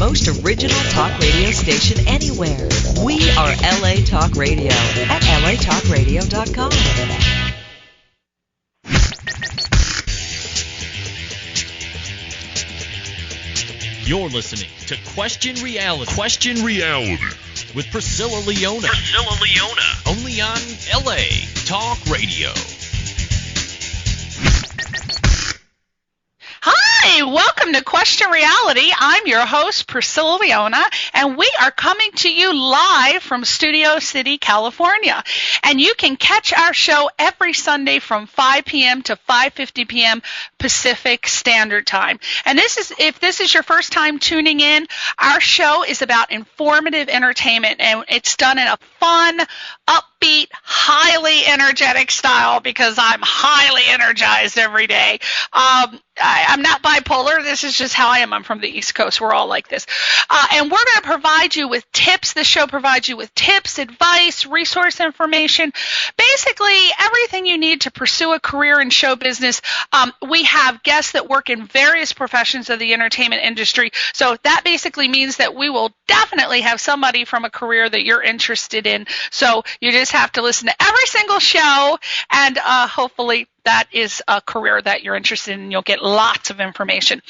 most original talk radio station anywhere. We are LA Talk Radio at latalkradio.com. You're listening to Question Reality. Question Reality with Priscilla Leona. Priscilla Leona. Only on LA Talk Radio. Hi, welcome to Question Reality. I'm your host, Priscilla Leona, and we are coming to you live from Studio City, California. And you can catch our show every Sunday from 5 p.m. to 5:50 p.m. Pacific Standard Time. And if this is your first time tuning in, our show is about informative entertainment, and it's done in a fun, upbeat, highly energetic style because I'm highly energized every day. I'm not bipolar. This is just how I am. I'm from the East Coast. We're all like this. And we're going to provide you with tips. The show provides you with tips, advice, resource information, basically everything you need to pursue a career in show business. We have guests that work in various professions of the entertainment industry. So that basically means that we will definitely have somebody from a career that you're interested in. So you just have to listen to every single show, and hopefully that is a career that you're interested in. You'll get lots of information.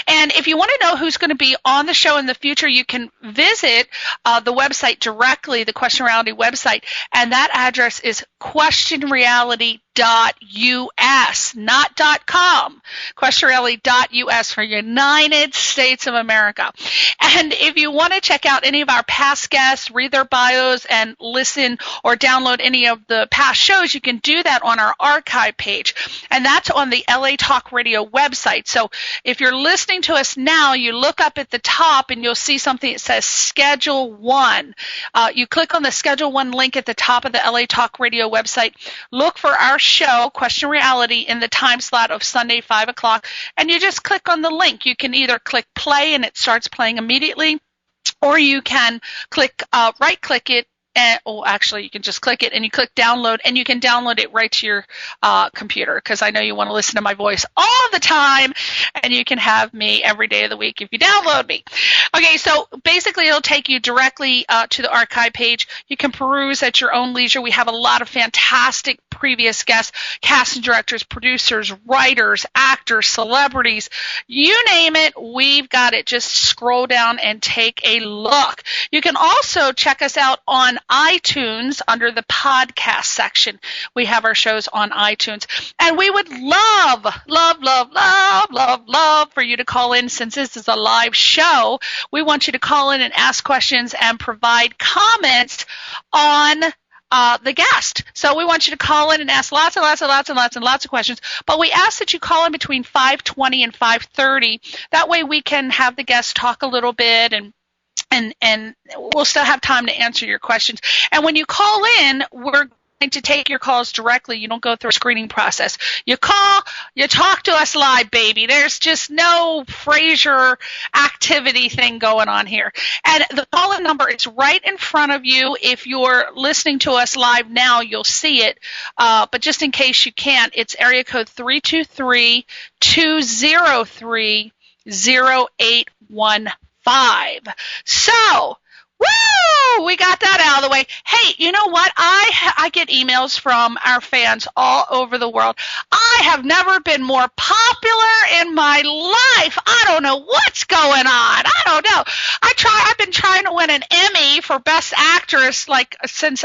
And if you want to know who's going to be on the show in the future, you can visit the website directly, the Question Reality website, and that address is questionreality.us, not .com, questionreality.us for United States of America. And if you want to check out any of our past guests, read their bios, and listen or download any of the past shows, you can do that on our archive page. And that's on the LA Talk Radio website. So if you're listening to us now, you look up at the top and you'll see something that says Schedule 1. You click on the Schedule 1 link at the top of the LA Talk Radio website. Look for our show, Question Reality, in the time slot of Sunday, 5 o'clock, and you just click on the link. You can either click play and it starts playing immediately, or you can right-click it. Actually, you can just click it and you click download, and you can download it right to your computer, because I know you want to listen to my voice all the time, and you can have me every day of the week if you download me. Okay, so basically it'll take you directly to the archive page. You can peruse at your own leisure. We have a lot of fantastic previous guests, casting directors, producers, writers, actors, celebrities, you name it, we've got it. Just scroll down and take a look. You can also check us out on iTunes under the podcast section. We have our shows on iTunes. And we would love for you to call in. Since this is a live show, we want you to call in and ask questions and provide comments on the guest. So we want you to call in and ask lots of questions. But we ask that you call in between 5:20 and 5:30. That way we can have the guest talk a little bit, and we'll still have time to answer your questions. And when you call in, we're going to take your calls directly. You don't go through a screening process. You call, you talk to us live, baby. There's just no Frasier activity thing going on here. And the call-in number is right in front of you. If you're listening to us live now, you'll see it. But just in case you can't, it's area code 323-203-0815. So, woo! We got that out of the way. Hey, you know what? I get emails from our fans all over the world. I have never been more popular in my life. I don't know what's going on. I don't know. I've been trying to win an Emmy for Best Actress since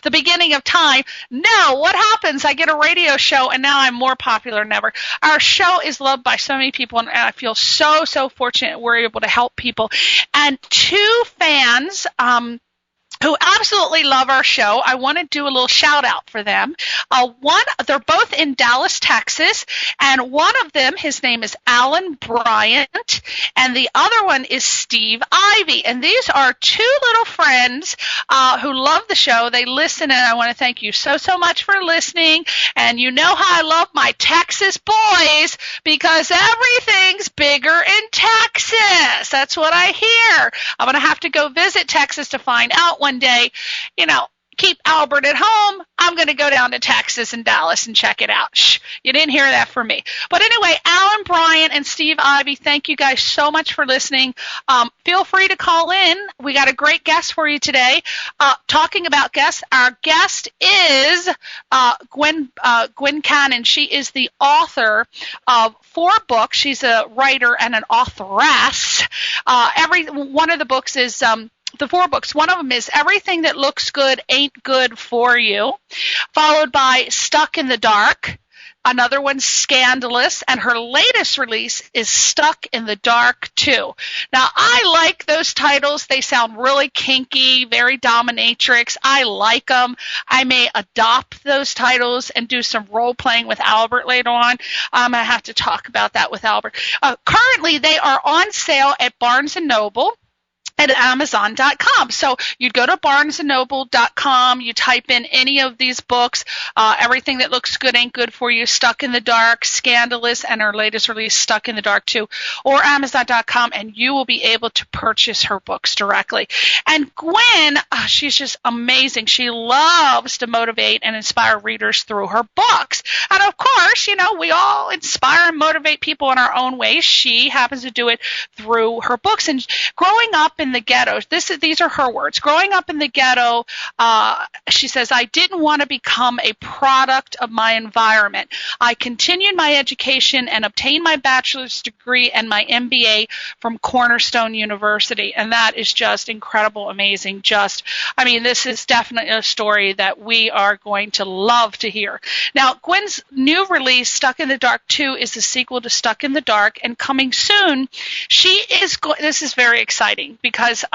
the beginning of time. No, what happens? I get a radio show, and now I'm more popular than ever. Our show is loved by so many people, and I feel so fortunate we're able to help people. And two fans who absolutely love our show. I want to do a little shout out for them. They're both in Dallas, Texas, and one of them, his name is Alan Bryant, and the other one is Steve Ivy. And these are two little friends who love the show. They listen, and I want to thank you so much for listening. And you know how I love my Texas boys, because everything's bigger in Texas. That's what I hear. I'm going to have to go visit Texas to find out one day. You know, keep Albert at home, I'm going to go down to Texas and Dallas and check it out. Shh, you didn't hear that from me. But anyway, Alan Bryant and Steve Ivy, thank you guys so much for listening. Feel free to call in. We got a great guest for you today. Talking about guests, our guest is GWEN Cannon. She is the author of 4 books. She's a writer and an authoress. One of the books is the 4 books. One of them is Everything That Looks Good Ain't Good For You, followed by Stuck in the Dark. Another one's Scandalous, and her latest release is Stuck in the Dark 2. Now, I like those titles. They sound really kinky, very dominatrix. I like them. I may adopt those titles and do some role-playing with Albert later on. I have to talk about that with Albert. Currently, they are on sale at Barnes & Noble at Amazon.com. So you'd go to BarnesandNoble.com, you type in any of these books, Everything That Looks Good Ain't Good For You, Stuck in the Dark, Scandalous, and her latest release, Stuck in the Dark 2, or Amazon.com, and you will be able to purchase her books directly. And Gwen, she's just amazing. She loves to motivate and inspire readers through her books. And of course, we all inspire and motivate people in our own ways. She happens to do it through her books. And growing up in the ghetto, these are her words. Growing up in the ghetto, she says, I didn't want to become a product of my environment. I continued my education and obtained my bachelor's degree and my MBA from Cornerstone University. And that is just incredible, amazing. This is definitely a story that we are going to love to hear. Now, Gwen's new release, Stuck in the Dark 2, is the sequel to Stuck in the Dark, and coming soon, this is very exciting because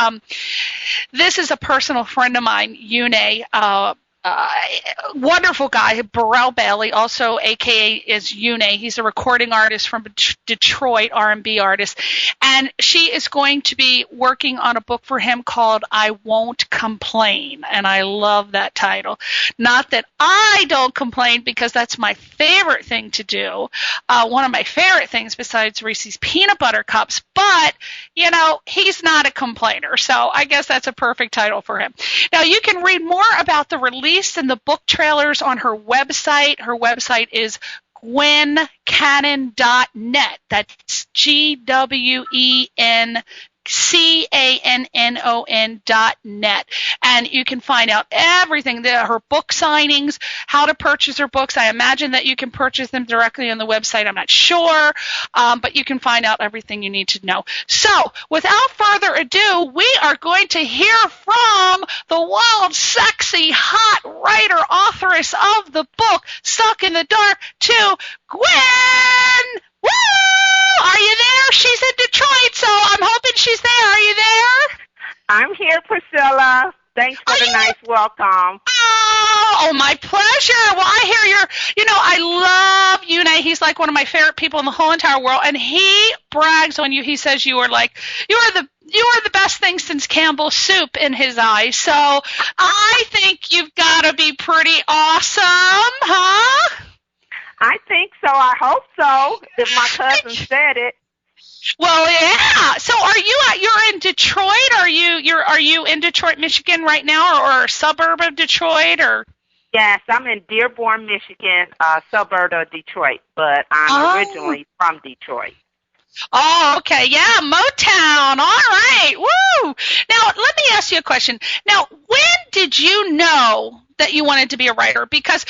this is a personal friend of mine, Yune, wonderful guy, Burrell Bailey, also AKA is Yune. He's a recording artist from Detroit, R&B artist. And she is going to be working on a book for him called I Won't Complain. And I love that title. Not that I don't complain, because that's my favorite thing to do. One of my favorite things besides Reese's Peanut Butter Cups. But, he's not a complainer. So I guess that's a perfect title for him. Now, you can read more about the release and the book trailers on her website. Her website is GWENcannon.net. That's GWENcannon.net. And you can find out everything, her book signings, how to purchase her books. I imagine that you can purchase them directly on the website. I'm not sure, but you can find out everything you need to know. So without further ado, we are going to hear from the wild, sexy, hot writer, authoress of the book, Stuck in the Dark 2, Gwen! Woo! Are you there? She's in Detroit, so I'm hoping she's there. Are you there? I'm here, Priscilla. Thanks for the nice welcome. Oh, my pleasure. Well, I hear I love Yune. He's like one of my favorite people in the whole entire world, and he brags on you. He says you are the best thing since Campbell's soup in his eyes. So I think you've got to be pretty awesome, huh? I think so. I hope so. If my cousin said it. Well, yeah. So, you're in Detroit? Are you in Detroit, Michigan, right now, or a suburb of Detroit, or? Yes, I'm in Dearborn, Michigan, a suburb of Detroit, but I'm originally from Detroit. Oh, okay. Yeah, Motown. All right. Woo! Now, let me ask you a question. Now, when did you know that you wanted to be a writer? Because,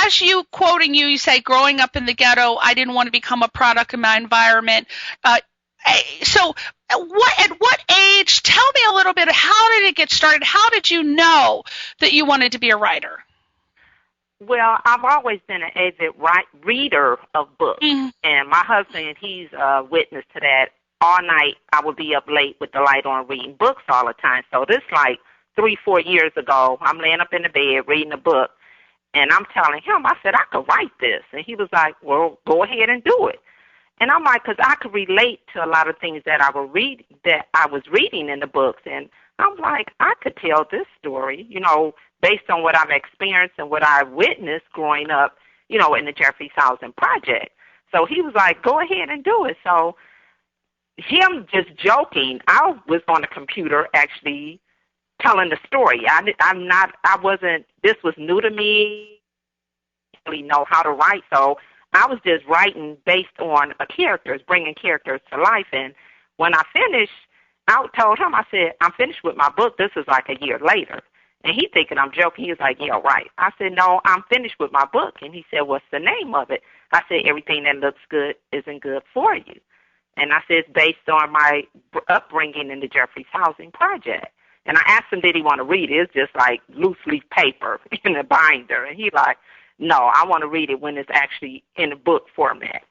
as you say, growing up in the ghetto, I didn't want to become a product of my environment. So at what age, tell me a little bit, how did it get started? How did you know that you wanted to be a writer? Well, I've always been an avid reader of books, and my husband, he's a witness to that. All night, I would be up late with the light on reading books all the time. So this 3-4 years ago, I'm laying up in the bed reading a book, and I'm telling him, I said, I could write this. And he was like, well, go ahead and do it. And I'm like, because I could relate to a lot of things that I was reading in the books. And I'm like, I could tell this story, based on what I've experienced and what I witnessed growing up, in the Jeffries Housing Project. So he was like, go ahead and do it. So him just joking, I was on the computer actually telling the story. This was new to me. I didn't really know how to write, so I was just writing based on characters, bringing characters to life. And when I finished, I told him, I said, I'm finished with my book. This is like a year later. And he thinking I'm joking. He was like, yeah, right. I said, no, I'm finished with my book. And he said, what's the name of it? I said, Everything That Looks Good Isn't Good for You. And I said, it's based on my upbringing in the Jeffries Housing Project. And I asked him, did he want to read it? It's just like loose leaf paper in a binder. And he like, no, I want to read it when it's actually in a book format.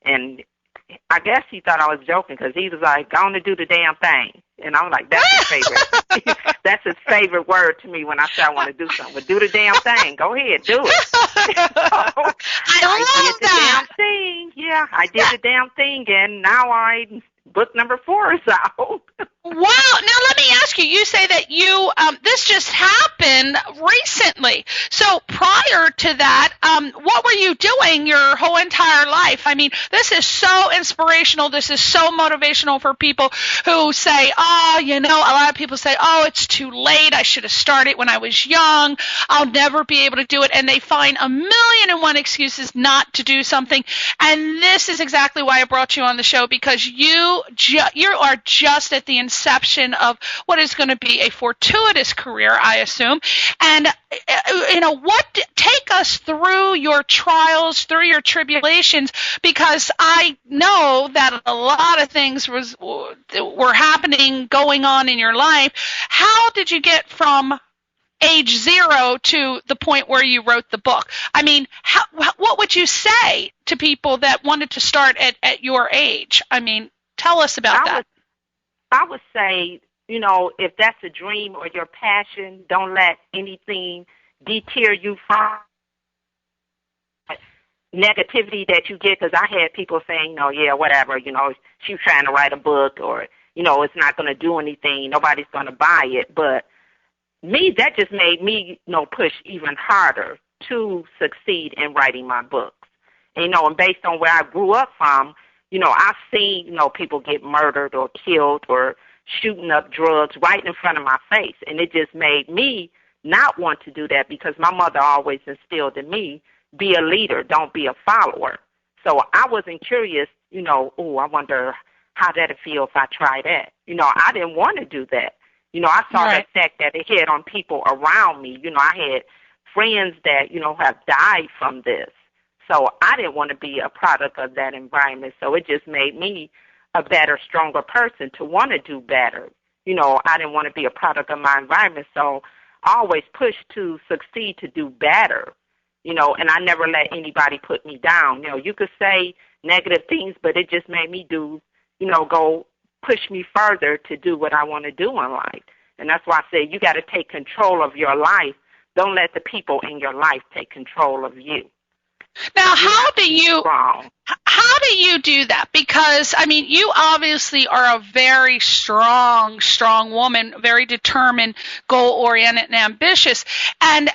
And I guess he thought I was joking because he was like, go on to do the damn thing. And I'm like, that's his favorite. That's his favorite word to me when I say I want to do something. But do the damn thing. Go ahead, do it. I love did the damn thing. Yeah, I did the damn thing, and now book number 4 is out. Wow. Now let me ask you, you say that you, this just happened recently. So prior to that, what were you doing your whole entire life? I mean, this is so inspirational. This is so motivational for people who say, a lot of people say, it's too late. I should have started when I was young. I'll never be able to do it. And they find a million and one excuses not to do something. And this is exactly why I brought you on the show, because you are just at the inception of what is going to be a fortuitous career, I assume. And, take us through your trials, through your tribulations, because I know that a lot of things were happening, going on in your life. How did you get from age 0 to the point where you wrote the book? I mean, what would you say to people that wanted to start at your age? I mean, tell us about that. I would say, if that's a dream or your passion, don't let anything deter you from negativity that you get. Because I had people saying, whatever, she's trying to write a book, or, it's not going to do anything. Nobody's going to buy it. But me, that just made me, push even harder to succeed in writing my books. And based on where I grew up from, I've seen, people get murdered or killed or shooting up drugs right in front of my face. And it just made me not want to do that, because my mother always instilled in me, be a leader, don't be a follower. So I wasn't curious, I wonder how that'd feel if I try that. I didn't want to do that. I saw the effect that it had on people around me. I had friends that, have died from this. So I didn't want to be a product of that environment. So it just made me a better, stronger person to want to do better. I didn't want to be a product of my environment. So I always pushed to succeed, to do better, and I never let anybody put me down. You could say negative things, but it just made me do, go push me further to do what I want to do in life. And that's why I say you got to take control of your life. Don't let the people in your life take control of you. Now, how do you do that? Because, I mean, you obviously are a very strong woman, very determined, goal-oriented, and ambitious. And,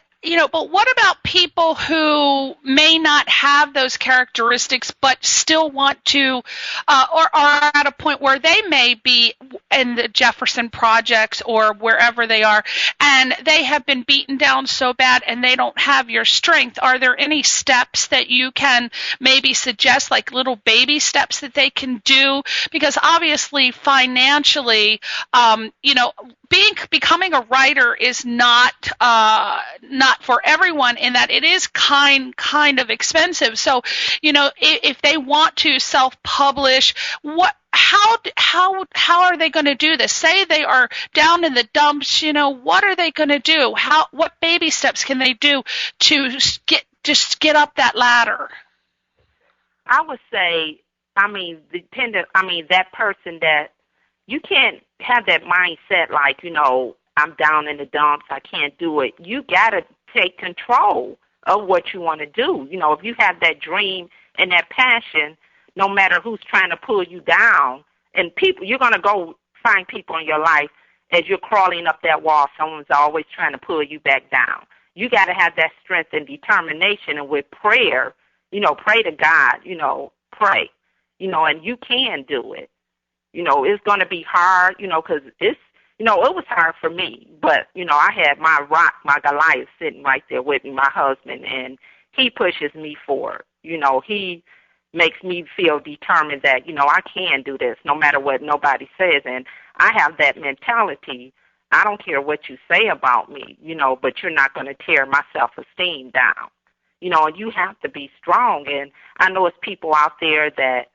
but what about people who may not have those characteristics but still want to, or are at a point where they may be in the Jefferson Projects or wherever they are, and they have been beaten down so bad and they don't have your strength? Are there any steps that you can maybe suggest, like little baby steps that they can do? Because obviously financially, becoming a writer is not for everyone, in that it is kind of expensive. So, if they want to self-publish, how are they going to do this? Say they are down in the dumps, what are they going to do? What baby steps can they do to get up that ladder? I would say, that person that you can't have that mindset like, I'm down in the dumps, I can't do it. You got to take control of what you want to do. If you have that dream and that passion, no matter who's trying to pull you down, and people, you're going to go find people in your life as you're crawling up that wall, someone's always trying to pull you back down. You got to have that strength and determination, and with prayer, pray to God, pray, and you can do it. It's going to be hard, because it was hard for me. But, I had my Goliath sitting right there with me, my husband, and he pushes me forward. He makes me feel determined that, I can do this no matter what nobody says. And I have that mentality. I don't care what you say about me, but you're not going to tear my self-esteem down. And you have to be strong. And I know it's people out there that,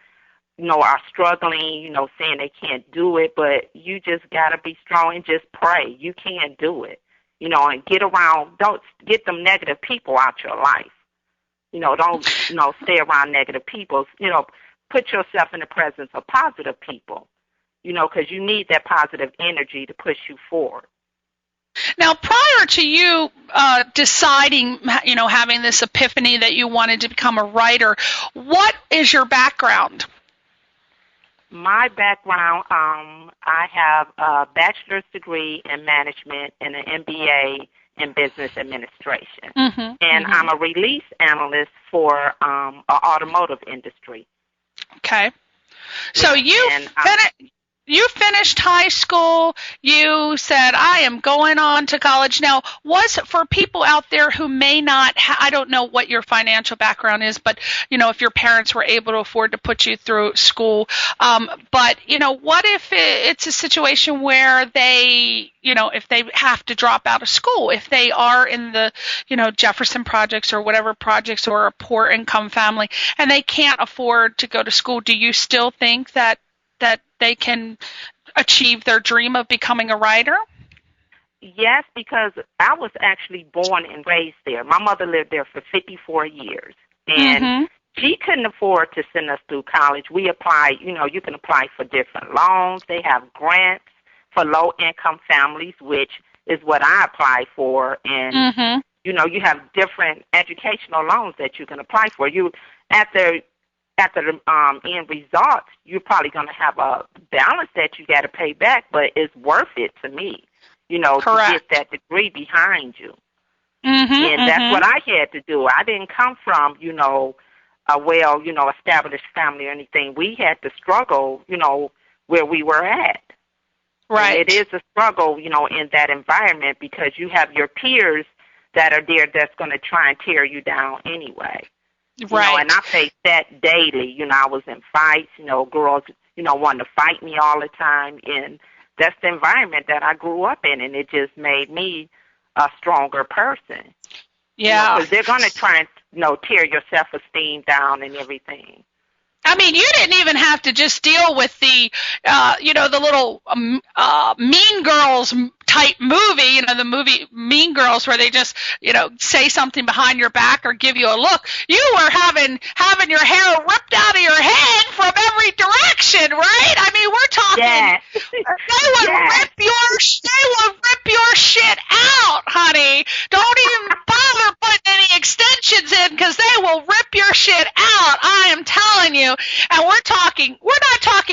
are struggling, saying they can't do it, but you just got to be strong and just pray. You can do it, and don't get them negative people out your life. Don't, stay around negative people. Put yourself in the presence of positive people, because you need that positive energy to push you forward. Now, prior to you deciding, having this epiphany that you wanted to become a writer, what is your background? My background, I have a bachelor's degree in management and an MBA in business administration. And I'm a release analyst for an automotive industry. Okay. So you finished high school, you said, I am going on to college. Now, for people out there who may not, I don't know what your financial background is, but, if your parents were able to afford to put you through school, but, what if it's a situation where they, if they have to drop out of school, if they are in the, Jefferson projects or whatever projects or a poor income family and they can't afford to go to school, do you still think that they can achieve their dream of becoming a writer? Yes, because I was actually born and raised there. My mother lived there for 54 years, and she couldn't afford to send us through college. We applied, you can apply for different loans. They have grants for low-income families, which is what I applied for, and, you have different educational loans that you can apply for. At the end result, you're probably going to have a balance that you got to pay back, but it's worth it to me, to get that degree behind you. And that's what I had to do. I didn't come from, a established family or anything. We had to struggle, where we were at. Right. And it is a struggle, in that environment because you have your peers that are there that's going to try and tear you down anyway. Right. And I faced that daily. I was in fights, girls, wanting to fight me all the time. And that's the environment that I grew up in, and it just made me a stronger person. Yeah. Because they're going to try and, tear your self-esteem down and everything. I mean, you didn't even have to just deal with the, the little Mean Girls type movie, the movie Mean Girls, where they just, say something behind your back or give you a look. You were having your hair ripped out of your head from every direction, right? I mean, we're talking. Yes. They would rip your shit out, honey. Don't even bother putting any extensions in because they will rip your shit out. I am telling you. And we're not talking,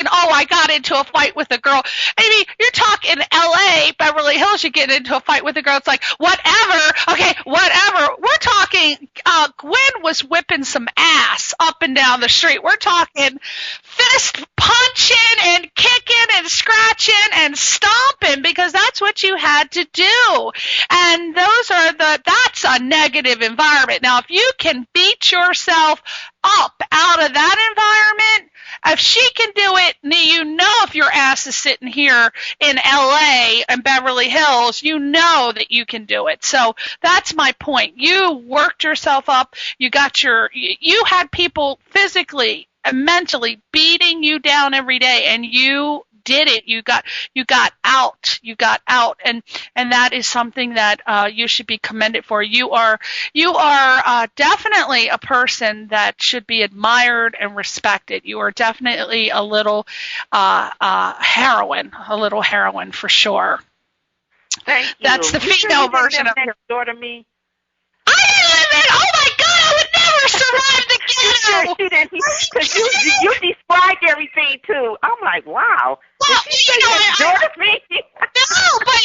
I got into a fight with a girl. I mean, you're talking L.A., Beverly Hills, you get into a fight with a girl. It's like, whatever. Okay, whatever. We're talking, Gwen was whipping some ass up and down the street. We're talking fist punching and kicking and scratching and stomping because that's what you had to do. And that's a negative environment. Now, if you can beat yourself up out of that environment, if she can do it, if your ass is sitting here in L.A. and Beverly Hills, that you can do it. So that's my point. You worked yourself up. You had people physically and mentally beating you down every day, and you did it. You got out, and that is something that you should be commended for. You are definitely a person that should be admired and respected. You are definitely a little heroine for sure. Thank you. That's the female version of next door to me. I didn't live in. Oh my God! I would never survive the ghetto. She didn't. Because you described everything too. I'm like, wow. Well, did she say next door to me? No, but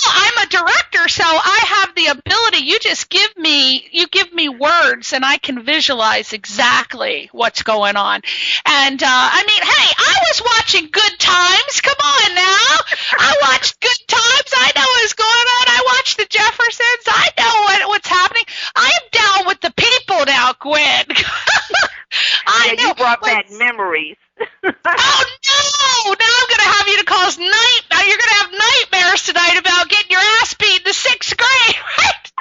I'm a director, so I have the ability. You just give me words, and I can visualize exactly what's going on. And, I mean, hey, I was watching Good Times. Come on now. I watched Good Times. I know what's going on. I watched the Jeffersons. I know what's happening. I am down with the people now, Gwen. I know. You brought back memories. Oh, no. Now I'm going to have you to cause now you're going to have nightmares tonight about getting your ass beat in the 6th grade, right?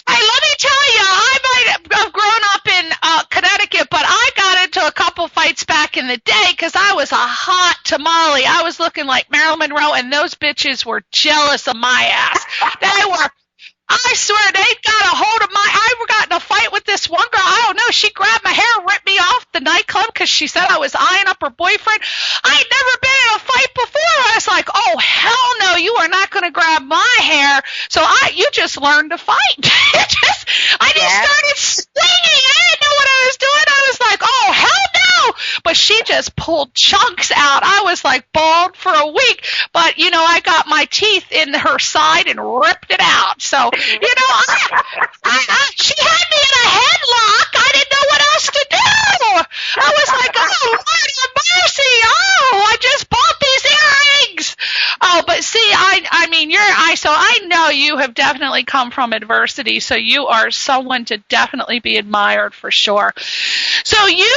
Hey, let me tell you, I might have grown up in Connecticut, but I got into a couple fights back in the day because I was a hot tamale. I was looking like Marilyn Monroe, and those bitches were jealous of my ass. They were. I swear, they got a hold of I got in a fight with this one girl. I don't know. She grabbed my hair and ripped me off the nightclub because she said I was eyeing up her boyfriend. I had never been in a fight before. I was like, oh, hell no, you are not going to grab my hair. So you just learned to fight. I just started swinging. I didn't know what I was doing. I was like, oh, hell no. But she just pulled chunks out. I was like bald for a week. But, I got my teeth in her side and ripped it out. So, she had me in a headlock. I didn't know what else to do. I was like, oh, Lord have mercy. Oh, I just bought these earrings. Oh, but see, so I know you have definitely come from adversity. So you are someone to definitely be admired for sure. So you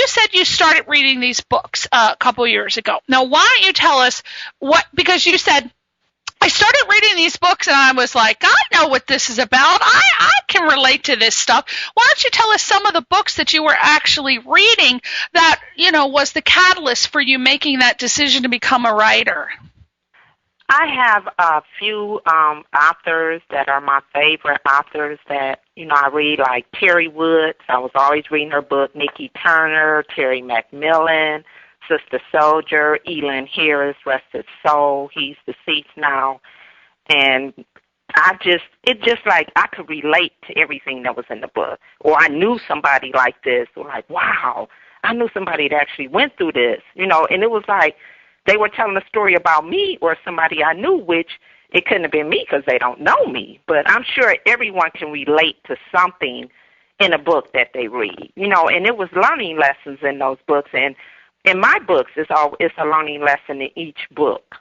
said you started reading these books a couple years ago. Now, why don't you tell us because you said, I started reading these books and I was like, I know what this is about. I can relate to this stuff. Why don't you tell us some of the books that you were actually reading that, was the catalyst for you making that decision to become a writer? I have a few authors that are my favorite authors that, I read, like Terry Woods. I was always reading her book, Nikki Turner, Terry McMillan, Sister Soldier, Elin Harris, rest his soul. He's deceased now. And it's just like I could relate to everything that was in the book. Or I knew somebody like this. Or like, wow, I knew somebody that actually went through this. And it was like they were telling a story about me or somebody I knew, which it couldn't have been me because they don't know me. But I'm sure everyone can relate to something in a book that they read. And it was learning lessons in those books. And in my books, it's a learning lesson in each book,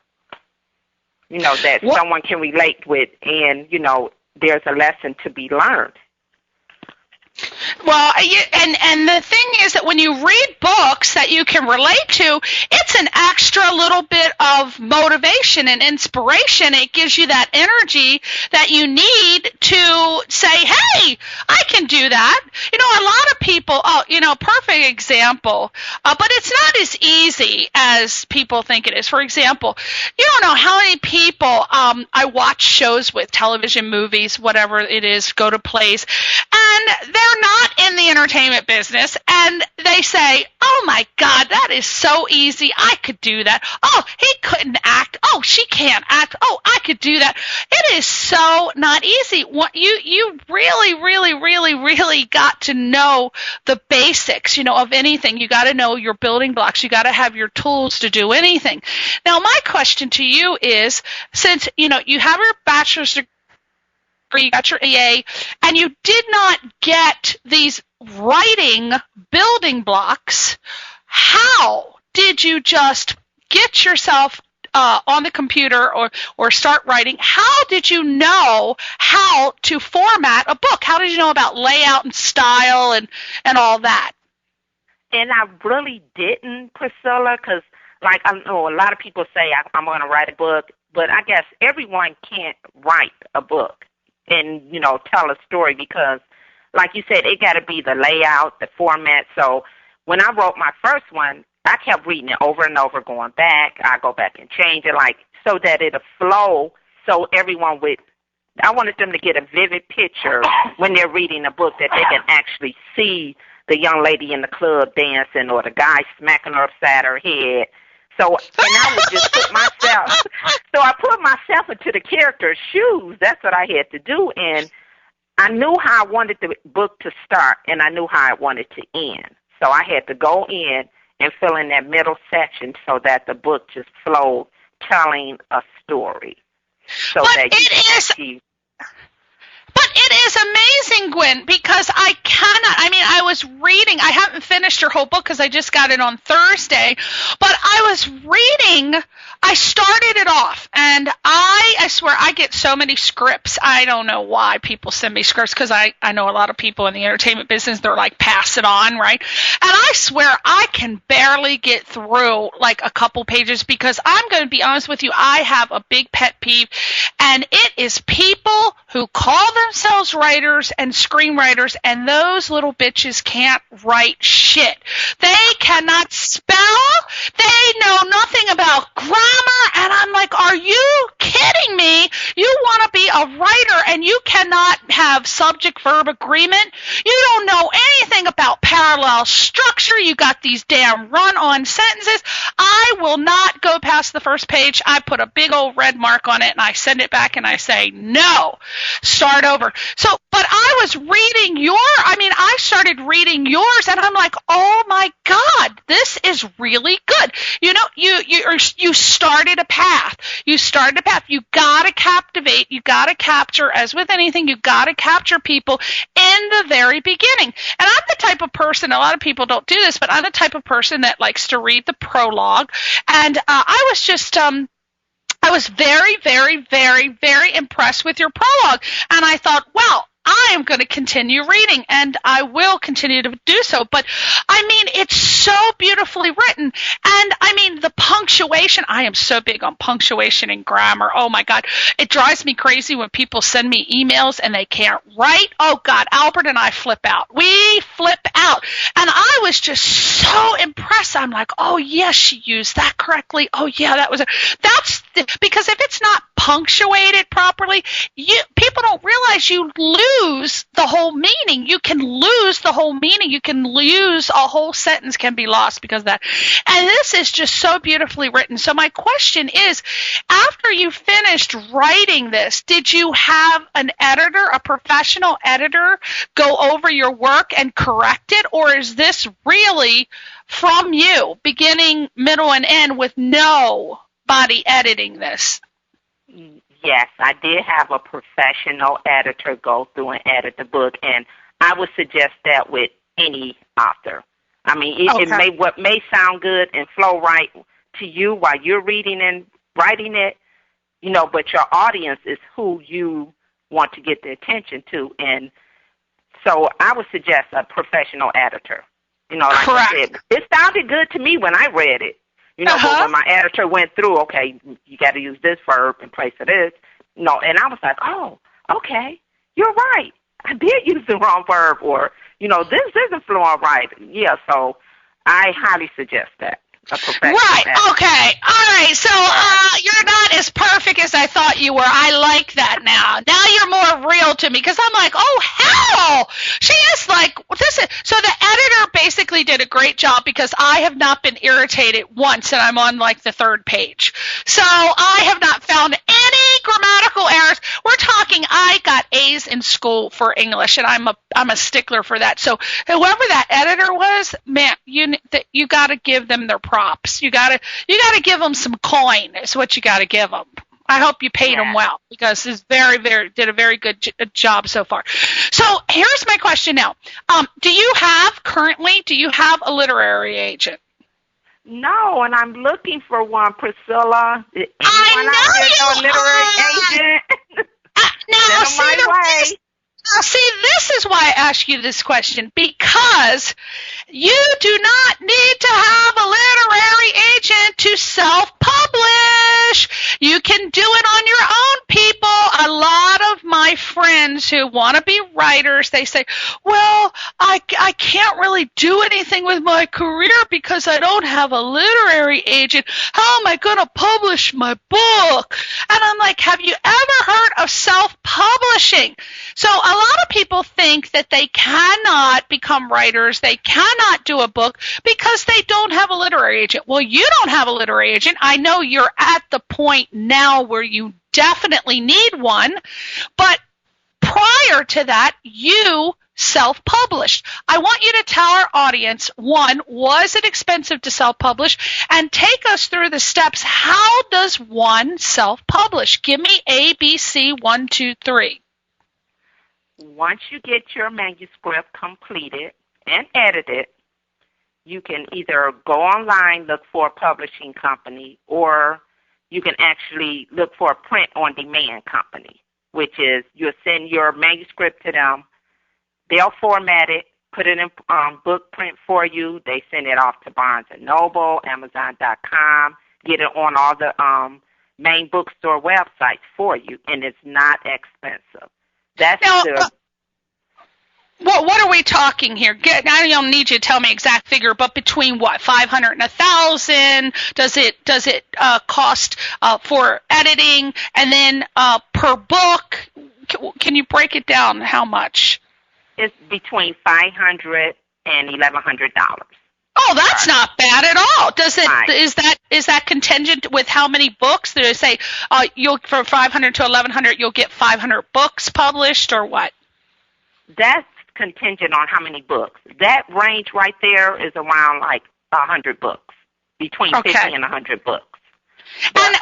that someone can relate with, and, there's a lesson to be learned. Well, and the thing is that when you read books that you can relate to, it's an extra little bit of motivation and inspiration. It gives you that energy that you need to say, hey, I can do that. A lot of people, perfect example, but it's not as easy as people think it is. For example, you don't know how many people I watch shows with, television, movies, whatever it is, go to plays, and they're not in the entertainment business, and they say, oh my God, that is so easy. I could do that. Oh, he couldn't act. Oh, she can't act. Oh, I could do that. It is so not easy. You really, really, really, really got to know the basics, of anything. You got to know your building blocks. You got to have your tools to do anything. Now, my question to you is, since, you have your bachelor's degree, you got your EA, and you did not get these writing building blocks, how did you just get yourself on the computer or start writing? How did you know how to format a book? How did you know about layout and style and all that? And I really didn't, Priscilla, because, like, I know a lot of people say I'm going to write a book, but I guess everyone can't write a book and, tell a story because, like you said, it got to be the layout, the format. So when I wrote my first one, I kept reading it over and over, going back. I go back and change it, like, so that it'll flow so everyone I wanted them to get a vivid picture when they're reading a book that they can actually see the young lady in the club dancing or the guy smacking her upside her head. So, and I would just I put myself into the character's shoes. That's what I had to do. And I knew how I wanted the book to start, and I knew how I wanted to end. So I had to go in and fill in that middle section so that the book just flowed, telling a story. So but that you can achieve. amazing, Gwen, because I was reading, I haven't finished your whole book because I just got it on Thursday, but I was reading, I started it off, and I swear I get so many scripts. I don't know why people send me scripts, because I know a lot of people in the entertainment business, they're like, pass it on, right? And I swear I can barely get through like a couple pages, because I'm going to be honest with you, I have a big pet peeve, and it is people who call themselves writers and screenwriters, and those little bitches can't write shit. They cannot spell. They know nothing about grammar, and I'm like, are you kidding me? You want to be a writer, and you cannot have subject-verb agreement. You don't know anything about parallel structure. You got these damn run-on sentences. I will not go past the first page. I put a big old red mark on it, and I send it back, and I say, no, start over. So, but I was reading I started reading yours, and I'm like, oh my God, this is really good. You know, you started a path. You got to captivate. You got to capture, as with anything, you got to capture people in the very beginning. And I'm the type of person, a lot of people don't do this, but I'm the type of person that likes to read the prologue. And I was very, very, very, very impressed with your prologue. And I thought, well, I am going to continue reading, and I will continue to do so. But, I mean, it's so beautifully written. And, I mean, the punctuation, I am so big on punctuation and grammar. Oh, my God. It drives me crazy when people send me emails and they can't write. Oh, God, Albert and I flip out. We flip out. And I was just so impressed. I'm like, oh, yes, she used that correctly. Oh, yeah, that was because if it's not punctuated properly, people don't realize you lose the whole meaning. You can lose the whole meaning. You can lose a whole sentence can be lost because of that. And this is just so beautifully written. So my question is, after you finished writing this, did you have an editor, a professional editor, go over your work and correct it? Or is this really from you, beginning, middle, and end, with nobody editing this? Yes, I did have a professional editor go through and edit the book, and I would suggest that with any author. I mean, what may sound good and flow right to you while you're reading and writing it, you know, but your audience is who you want to get the attention to, and so I would suggest a professional editor. You know, like Correct. I said, it sounded good to me when I read it. You know, but when my editor went through, okay, you got to use this verb in place of this. No, and I was like, oh, okay, you're right. I did use the wrong verb, or, you know, this isn't flowing right. Yeah, so I highly suggest that. Right, okay, all right, so you're not as perfect as I thought you were. I like that now. Now you're more real to me, because I'm like, oh, hell, she is like, so the editor basically did a great job, because I have not been irritated once, and I'm on like the third page. So I have not found any grammatical errors. We're talking, I got A's in school for English, and I'm a stickler for that. So whoever that editor was, man, you got to give them their props. You got to give them some coin. Is what you got to give them. I hope you paid them well, because it's did a very good job so far. So here's my question now. Do you have a literary agent? No, and I'm looking for one, Priscilla. I know you literary agent. Now, see, this is why I ask you this question, because you do not need to have a literary agent to self-publish. You can do it on your own, people. A lot of my friends who want to be writers, they say, well, I can't really do anything with my career because I don't have a literary agent. How am I going to publish my book? And I'm like, have you ever heard of self-publishing? So a lot of people think that they cannot become writers, they cannot do a book because they don't have a literary agent. Well, you don't have a literary agent. I know you're at the point now where you definitely need one, but prior to that, you self-published. I want you to tell our audience, one, was it expensive to self-publish? And take us through the steps. How does one self-publish? Give me A, B, C, 1, 2, 3. once you get your manuscript completed and edited, you can either go online, look for a publishing company, or you can actually look for a print-on-demand company, which is you'll send your manuscript to them. They'll format it, put it in book print for you. They send it off to Barnes & Noble, Amazon.com, get it on all the main bookstore websites for you, and it's not expensive. That's what are we talking here? I don't need you to tell me exact figure, but between what, 500 and 1,000? Does it cost for editing, and then per book? Can you break it down? How much? It's between $500 and $1,100. Oh, that's not bad at all. Is that contingent with how many books? Do they say you'll from 500 to 1,100 you'll get 500 books published, or what? That's contingent on how many books. That range right there is around like 100 books, between 50 and 100 books. And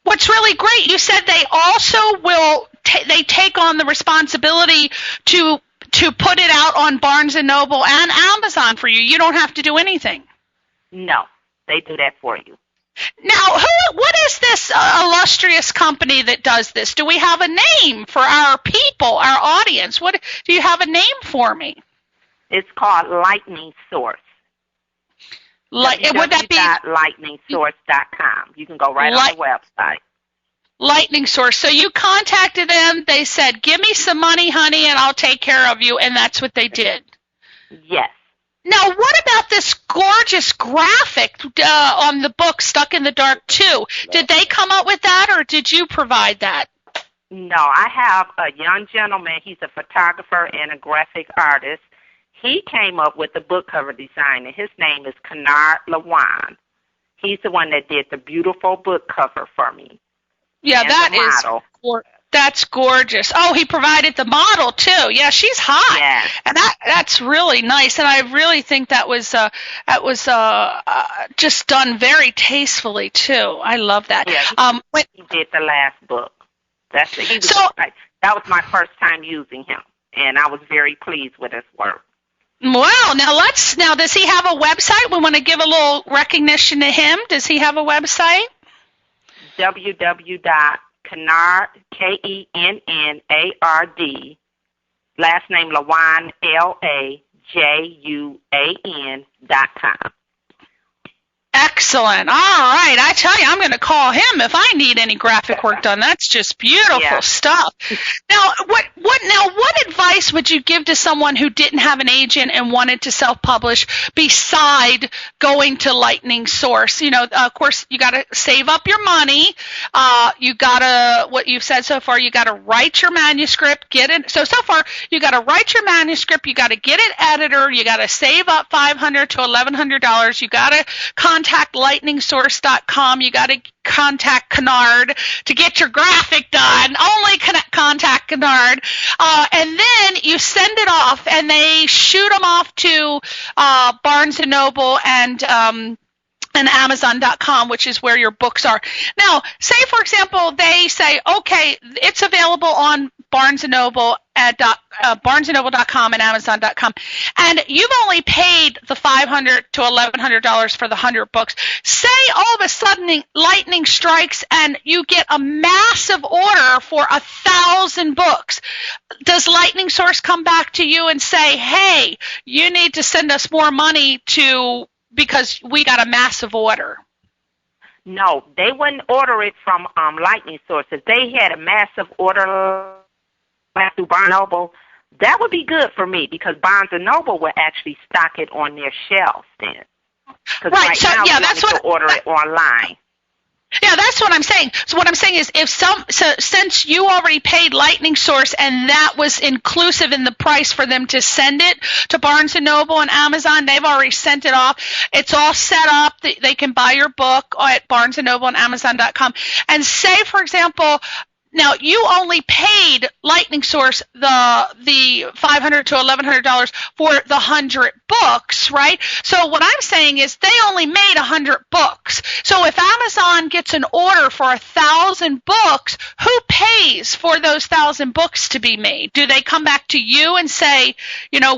what's really great, you said they also will they take on the responsibility to put it out on Barnes & Noble and Amazon for you. You don't have to do anything. No, they do that for you. Now, what is this illustrious company that does this? Do we have a name for our people, our audience? What do you have a name for me? It's called Lightning Source. Would that be lightningsource.com? You can go right on the website. Lightning Source. So you contacted them. They said, "Give me some money, honey, and I'll take care of you," and that's what they did. Yes. Now, what about this gorgeous graphic on the book, Stuck in the Dark 2? Did they come up with that, or did you provide that? No, I have a young gentleman. He's a photographer and a graphic artist. He came up with the book cover design, and his name is Kennard Lewan. He's the one that did the beautiful book cover for me. Yeah, that's gorgeous. Oh, he provided the model too. Yeah, she's hot. Yeah. And that's really nice. And I really think that was just done very tastefully too. I love that. Yeah, he did the last book. That was my first time using him, and I was very pleased with his work. Wow. Now does he have a website? We want to give a little recognition to him. Does he have a website? www.Kennard, Kennard, last name Lewan, LAJUAN.com. Excellent. All right. I tell you, I'm going to call him if I need any graphic work done. That's just beautiful stuff. Now, what advice would you give to someone who didn't have an agent and wanted to self-publish beside going to Lightning Source? You know, of course, you got to save up your money. You got to, what you've said so far, you got to write your manuscript, get it. So far, you got to write your manuscript. You got to get an editor. You got to save up $500 to $1,100. You got to contact lightningsource.com. You got to contact Kennard to get your graphic done. Only contact Kennard. And then you send it off, and they shoot them off to Barnes & Noble and Amazon.com, which is where your books are. Now, say, for example, they say, okay, it's available on Barnes & Noble at BarnesandNoble.com and Amazon.com, and you've only paid the $500 to $1,100 for the 100 books. Say all of a sudden lightning strikes and you get a massive order for 1,000 books. Does Lightning Source come back to you and say, hey, you need to send us more money because we got a massive order? No, they wouldn't order it from Lightning Source. If they had a massive order through Barnes & Noble, that would be good for me because Barnes & Noble will actually stock it on their shelves then. Right, so now, yeah, that's what order it online. Yeah, that's what I'm saying. So what I'm saying is since you already paid Lightning Source and that was inclusive in the price for them to send it to Barnes & Noble and Amazon, they've already sent it off. It's all set up. They can buy your book at Barnes & Noble and Amazon.com. And say, for example, now you only paid Lightning Source the $500 to $1,100 for the 100 books, right? So what I'm saying is they only made 100 books. So if Amazon gets an order for 1,000 books, who pays for those 1,000 books to be made? Do they come back to you and say,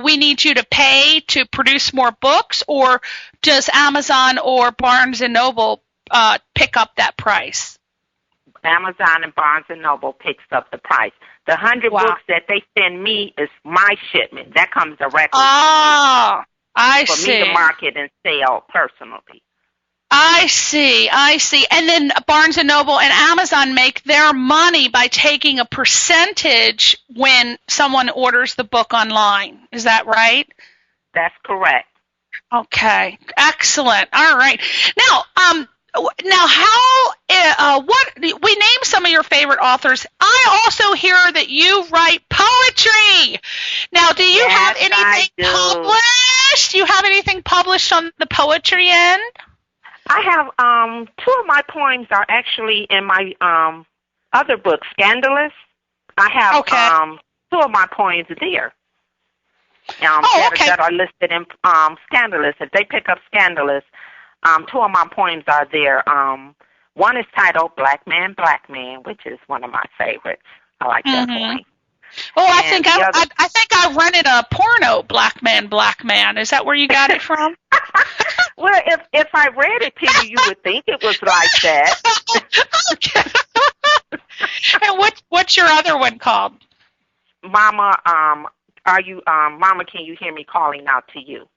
we need you to pay to produce more books, or does Amazon or Barnes and Noble pick up that price? Amazon and Barnes and Noble picks up the price. The 100 books that they send me is my shipment. That comes directly to me. I see. For me to market and sell personally. I see. And then Barnes and Noble and Amazon make their money by taking a percentage when someone orders the book online. Is that right? That's correct. Okay. Excellent. All right. Now, what we named some of your favorite authors. I also hear that you write poetry. Now, do you have anything published? Do you have anything published on the poetry end? I have 2 of my poems are actually in my other book, Scandalous. I have 2 of my poems there. That are listed in Scandalous. If they pick up Scandalous, 2 of my poems are there. One is titled Black Man, which is one of my favorites. I like that poem. Oh, I think I rented a porno, Black Man. Is that where you got it from? Well, if I read it to you, you would think it was like that. Okay. And what's your other one called? Mama, Mama, can you hear me calling out to you?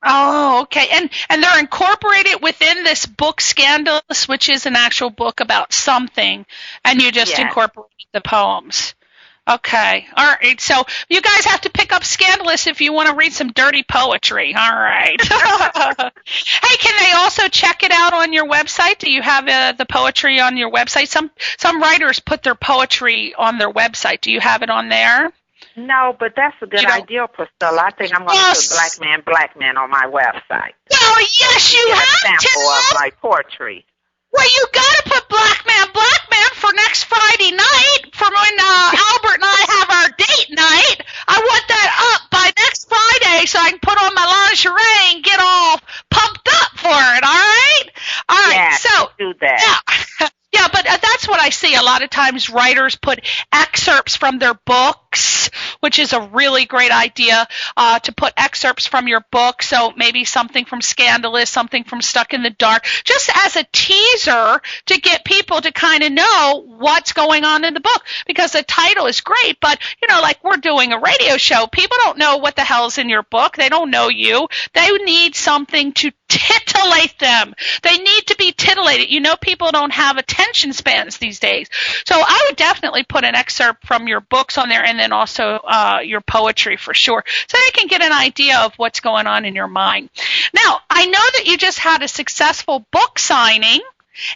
Oh, okay. And they're incorporated within this book, Scandalous, which is an actual book about something, and you just incorporate the poems. Okay. All right. So you guys have to pick up Scandalous if you want to read some dirty poetry. All right. Hey, can they also check it out on your website? Do you have the poetry on your website? Some writers put their poetry on their website. Do you have it on there? No, but that's a good idea, Priscilla. I think I'm going to put Black Man on my website. Oh, yes, you have to. Sample of my poetry. Well, you got to put Black Man for next Friday night, from when Albert and I have our date night. I want that up by next Friday so I can put on my lingerie and get all pumped up for it, all right? All right, yeah, so do that. Yeah. Yeah, but that's what I see. A lot of times writers put excerpts from their books, which is a really great idea, to put excerpts from your book. So maybe something from Scandalous, something from Stuck in the Dark, just as a teaser to get people to kind of know what's going on in the book. Because the title is great, but, like we're doing a radio show, people don't know what the hell's in your book. They don't know you. They need something to titillate them. They need to be titillated. People don't have attention spans these days. So I would definitely put an excerpt from your books on there, and then also your poetry for sure, so they can get an idea of what's going on in your mind. Now, I know that you just had a successful book signing,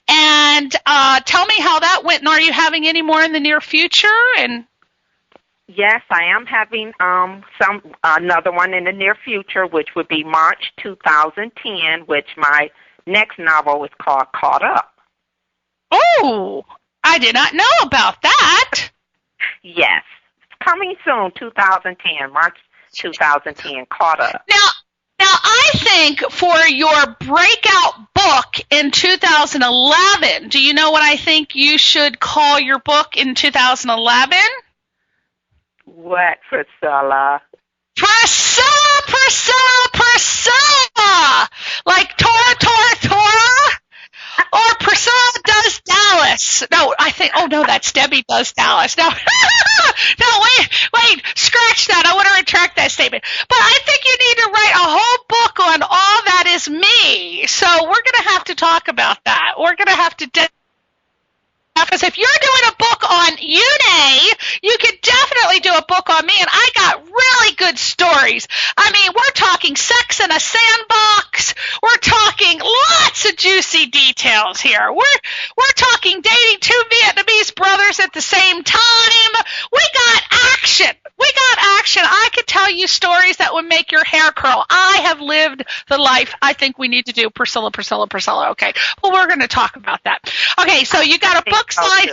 and tell me how that went, and are you having any more in the near future? And yes, I am having another one in the near future, which would be March 2010, which my next novel is called Caught Up. Oh, I did not know about that. Yes, it's coming soon, 2010, March 2010, Caught Up. Now I think for your breakout book in 2011, do you know what I think you should call your book in 2011? What, Priscilla? Priscilla! Like Tora? Or Priscilla Does Dallas. No, that's Debbie Does Dallas. No, wait, scratch that. I want to retract that statement. But I think you need to write a whole book on All That Is Me. So we're going to have to talk about that. We're going to have to because if you're doing a book on Une, you could definitely do a book on me, and I got really good stories. I mean, we're talking sex in a sandbox. We're talking lots of juicy details here. We're talking dating 2 Vietnamese brothers at the same time. We got action. I could tell you stories that would make your hair curl. I have lived the life I think we need to do. Priscilla. Okay. Well, we're going to talk about that. Okay, so you got a book sign.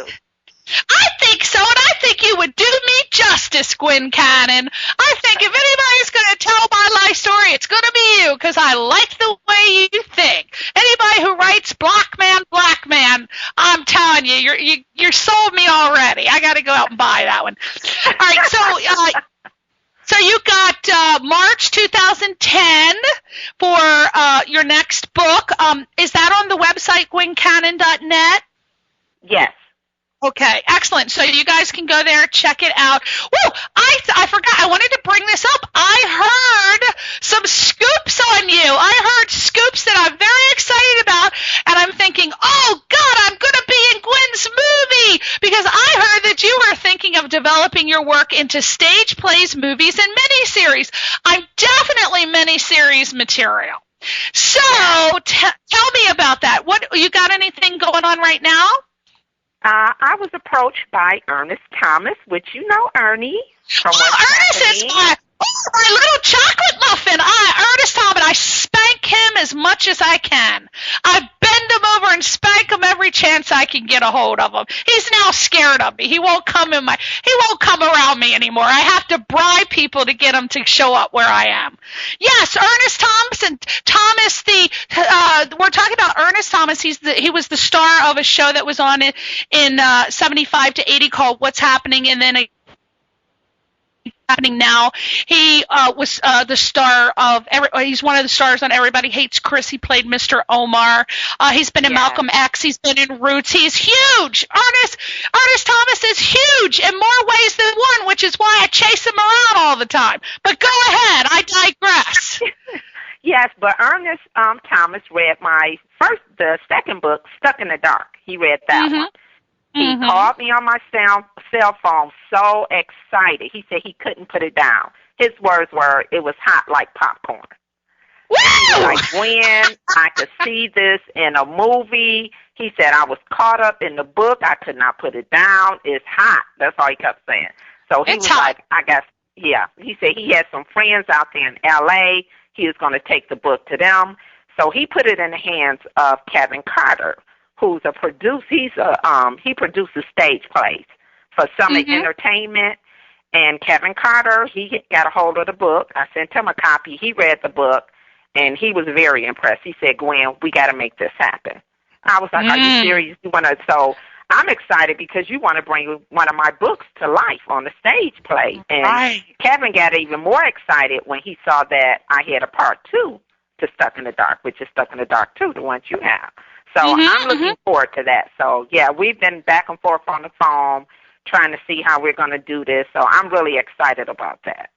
I think so, and I think you would do me justice, Gwen Cannon. I think if anybody's going to tell my life story, it's going to be you, because I like the way you think. Anybody who writes black man, I'm telling you, you're sold me already. I got to go out and buy that one. All right, so you got March 2010 for your next book. Is that on the website, gwencannon.net? Yes. Okay, excellent. So you guys can go there, check it out. Woo! I forgot. I wanted to bring this up. I heard some scoops on you. I heard scoops that I'm very excited about, and I'm thinking, oh, God, I'm going to be in Gwen's movie, because I heard that you were thinking of developing your work into stage plays, movies, and miniseries. I'm definitely miniseries material. So tell me about that. What you got anything going on right now? I was approached by Ernest Thomas, which you know Ernie. Ernest is my little chocolate muffin. Ernest Thomas, I spank him as much as I can. I bend him over and spank him every chance I can get a hold of him. He's now scared of me. He won't come around me anymore. I have to bribe people to get him to show up where I am. Yes, Ernest Thomas, we're talking about Ernest Thomas. He was the star of a show that was on in 75 to 80 called What's Happening, and then happening now. He was the star of he's one of the stars on Everybody Hates Chris. He played Mr. Omar. He's been in Malcolm X. He's been in Roots. He's huge. Ernest Thomas is huge in more ways than one, which is why I chase him around all the time. But go ahead. I digress. Yes, but Ernest Thomas read the second book, Stuck in the Dark. He read that one. He called me on my cell phone, so excited. He said he couldn't put it down. His words were, it was hot like popcorn. Woo! He was like, Gwen, I could see this in a movie. He said, I was caught up in the book. I could not put it down. It's hot. That's all he kept saying. So he was like, I guess, yeah. He said he had some friends out there in L.A. He was going to take the book to them. So he put it in the hands of Kevin Carter, who's a producer. He produces stage plays for Summit Entertainment. And Kevin Carter, he got a hold of the book. I sent him a copy. He read the book, and he was very impressed. He said, Gwen, we got to make this happen. I was like, are you serious? So I'm excited because you want to bring one of my books to life on the stage play. And Kevin got even more excited when he saw that I had a part 2 to Stuck in the Dark, which is Stuck in the Dark 2, the one you have. So I'm looking forward to that. So, yeah, we've been back and forth on the phone trying to see how we're going to do this. So I'm really excited about that.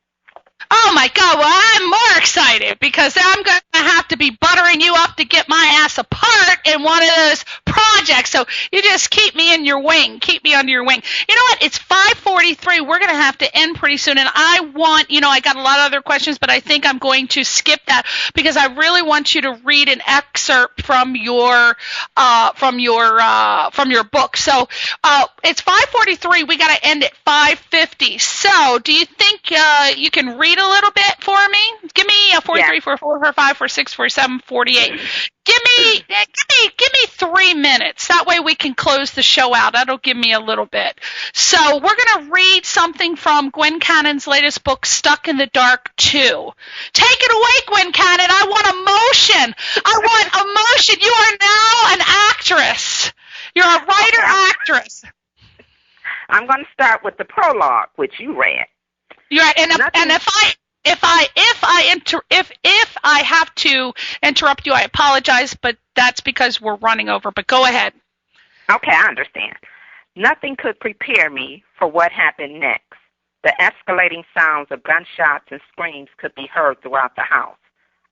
Oh, my God. Well, I'm more excited because I'm going to have to be buttering you up to get my ass a part in one of those projects. So you just keep me in your wing. Keep me under your wing. You know what? It's 5:43. We're going to have to end pretty soon. And I want, I got a lot of other questions, but I think I'm going to skip that because I really want you to read an excerpt from your book. So it's 5:43. We got to end at 5:50. So do you think you can read a little bit for me? Give me a 43, 44, 45, 46, 47, 48. Give me 3 minutes. That way we can close the show out. That'll give me a little bit. So we're going to read something from Gwen Cannon's latest book, Stuck in the Dark 2. Take it away, Gwen Cannon. I want emotion. You are now an actress. You're a writer-actress. I'm going to start with the prologue, which you read. You're right. And if I have to interrupt you, I apologize, but that's because we're running over. But go ahead. Okay, I understand. Nothing could prepare me for what happened next. The escalating sounds of gunshots and screams could be heard throughout the house.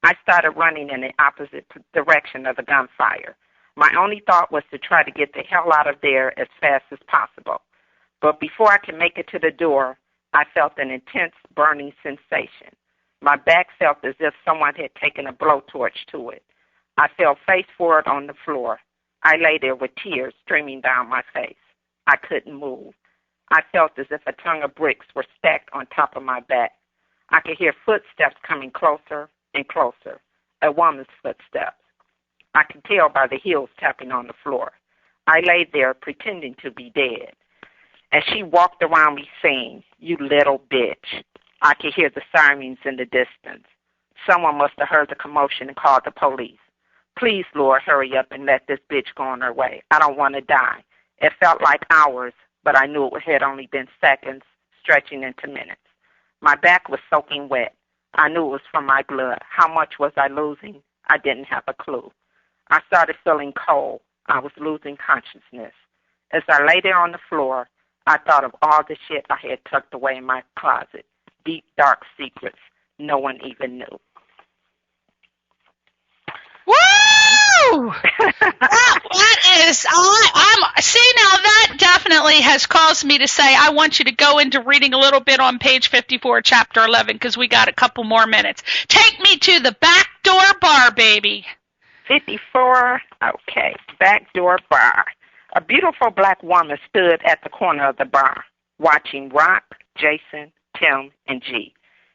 I started running in the opposite direction of the gunfire. My only thought was to try to get the hell out of there as fast as possible. But before I could make it to the door, I felt an intense burning sensation. My back felt as if someone had taken a blowtorch to it. I fell face forward on the floor. I lay there with tears streaming down my face. I couldn't move. I felt as if a ton of bricks were stacked on top of my back. I could hear footsteps coming closer and closer, a woman's footsteps. I could tell by the heels tapping on the floor. I lay there pretending to be dead. As she walked around me saying, "You little bitch," I could hear the sirens in the distance. Someone must have heard the commotion and called the police. "Please, Lord, hurry up and let this bitch go on her way. I don't want to die." It felt like hours, but I knew it had only been seconds, stretching into minutes. My back was soaking wet. I knew it was from my blood. How much was I losing? I didn't have a clue. I started feeling cold. I was losing consciousness. As I lay there on the floor, I thought of all the shit I had tucked away in my closet, deep, dark secrets no one even knew. Woo! that is, see, now that definitely has caused me to say, I want you to go into reading a little bit on page 54, chapter 11, because we got a couple more minutes. Take me to the back door bar, baby. 54, okay, back door bar. A beautiful black woman stood at the corner of the bar, watching Rock, Jason, Tim, and G.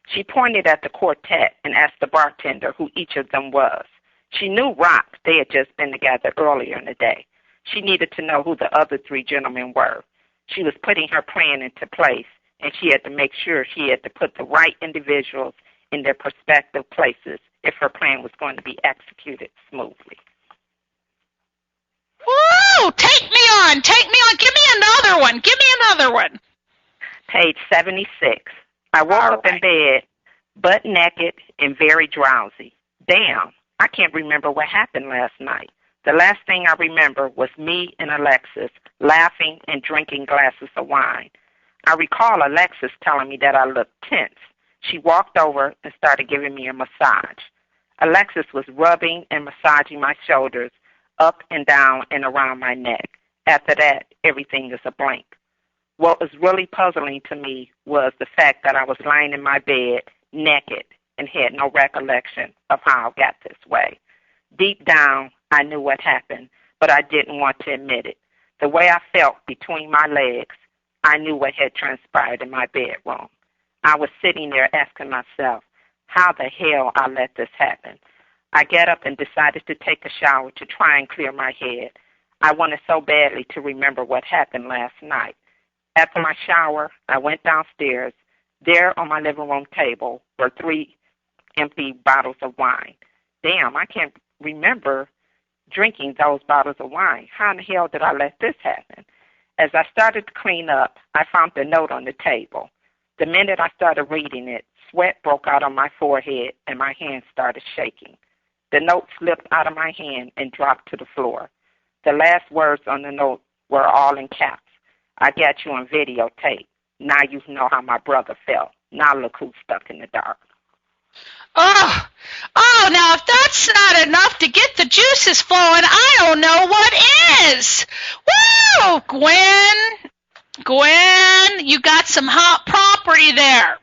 She pointed at the quartet and asked the bartender who each of them was. She knew Rock. They had just been together earlier in the day. She needed to know who the other three gentlemen were. She was putting her plan into place, and she had to make sure she had to put the right individuals in their prospective places if her plan was going to be executed smoothly. Woo! Take me on. Take me on. Give me another one. Give me another one. Page 76. I woke up in bed, butt naked and very drowsy. Damn, I can't remember what happened last night. The last thing I remember was me and Alexis laughing and drinking glasses of wine. I recall Alexis telling me that I looked tense. She walked over and started giving me a massage. Alexis was rubbing and massaging my shoulders up and down and around my neck. After that, everything is a blank. What was really puzzling to me was the fact that I was lying in my bed naked and had no recollection of how I got this way. Deep down, I knew what happened, but I didn't want to admit it. The way I felt between my legs, I knew what had transpired in my bedroom. I was sitting there asking myself, how the hell I let this happen? I got up and decided to take a shower to try and clear my head. I wanted so badly to remember what happened last night. After my shower, I went downstairs. There on my living room table were 3 empty bottles of wine. Damn, I can't remember drinking those bottles of wine. How in the hell did I let this happen? As I started to clean up, I found the note on the table. The minute I started reading it, sweat broke out on my forehead and my hands started shaking. The note slipped out of my hand and dropped to the floor. The last words on the note were all in caps. I got you on videotape. Now you know how my brother felt. Now look who's stuck in the dark. Oh, now if that's not enough to get the juices flowing, I don't know what is. Woo! Gwen, you got some hot property there.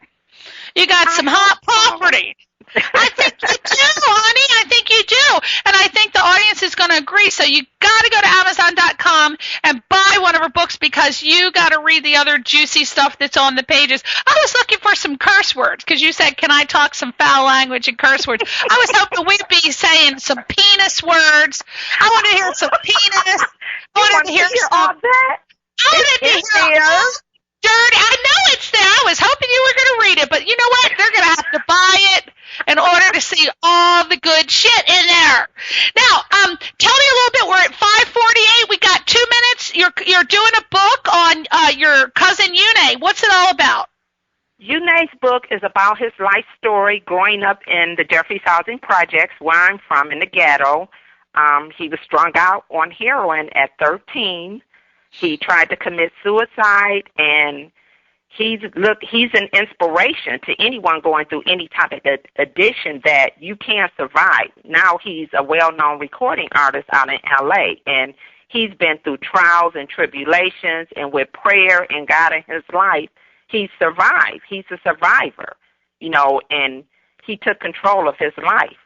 You got some hot property. I think you do, honey. I think you do. And I think the audience is going to agree. So you got to go to Amazon.com and buy one of her books because you got to read the other juicy stuff that's on the pages. I was looking for some curse words because you said, can I talk some foul language and curse words? I was hoping we'd be saying some penis words. I want to hear some penis. I wanted to hear all that. I wanted to hear all dirty. I know it's there. I was hoping you were going to read it, but you know what? They're going to have to buy it in order to see all the good shit in there. Now, tell me a little bit. We're at 5:48. We got 2 minutes. You're doing a book on your cousin Une. What's it all about? Une's book is about his life story growing up in the Jeffries Housing Projects, where I'm from, in the ghetto. He was strung out on heroin at 13. He tried to commit suicide, and he's an inspiration to anyone going through any type of addiction that you can survive. Now he's a well-known recording artist out in L.A., and he's been through trials and tribulations, and with prayer and God in his life, he's survived. He's a survivor, and he took control of his life.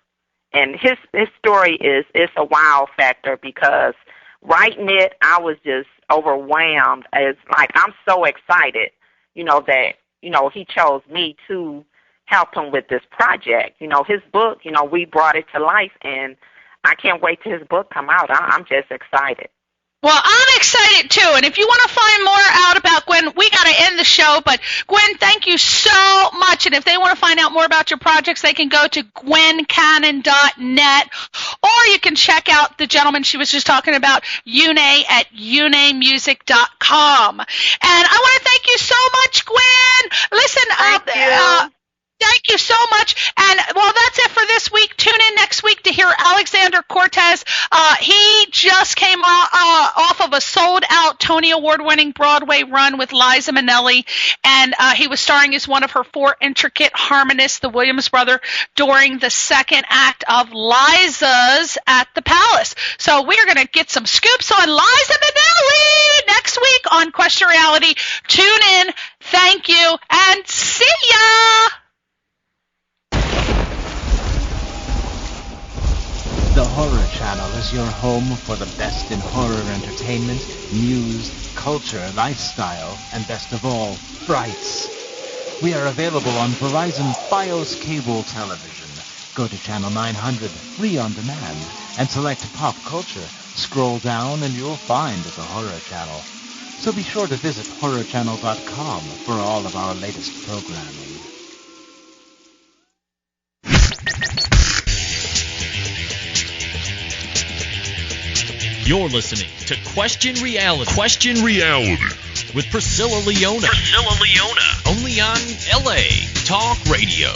And his story is a wow factor because writing it, I was just overwhelmed. It's like I'm so excited, that, he chose me to help him with this project. His book, we brought it to life, and I can't wait till his book come out. I'm just excited. Well, I'm excited too, and if you want to find more out about Gwen, we got to end the show, but Gwen, thank you so much, and if they want to find out more about your projects, they can go to gwencannon.net, or you can check out the gentleman she was just talking about, Une at unemusic.com. And I want to thank you so much, Gwen. Listen, thank you so much. And, well, that's it for this week. Tune in next week to hear Alexander Cortez. He just came off of a sold-out Tony Award-winning Broadway run with Liza Minnelli, and he was starring as one of her four intricate harmonists, the Williams brother, during the second act of Liza's at the Palace. So we're going to get some scoops on Liza Minnelli next week on Question Reality. Tune in. Thank you, and see ya! The Horror Channel is your home for the best in horror entertainment, news, culture, lifestyle, and best of all, frights. We are available on Verizon Fios cable television. Go to channel 900, free on demand, and select Pop Culture. Scroll down and you'll find the Horror Channel. So be sure to visit horrorchannel.com for all of our latest programming. You're listening to Question Reality. Question Reality with Priscilla Leona. Only on LA Talk Radio.